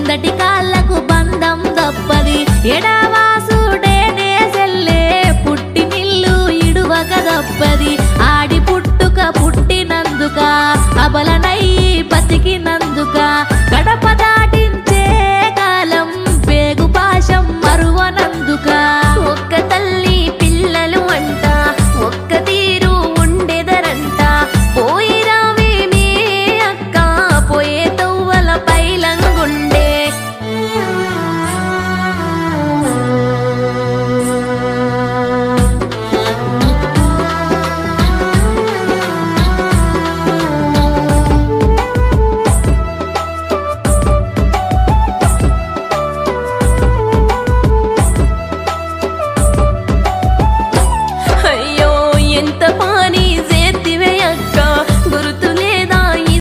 ముందటి కాళ్ళకు బంధం తప్పది ఎడవాసుడేనే సెల్లే పుట్టి నిల్లు ఇడువక తప్పది ఆడి పుట్టుక పుట్టినందుక అబలనై బతికిన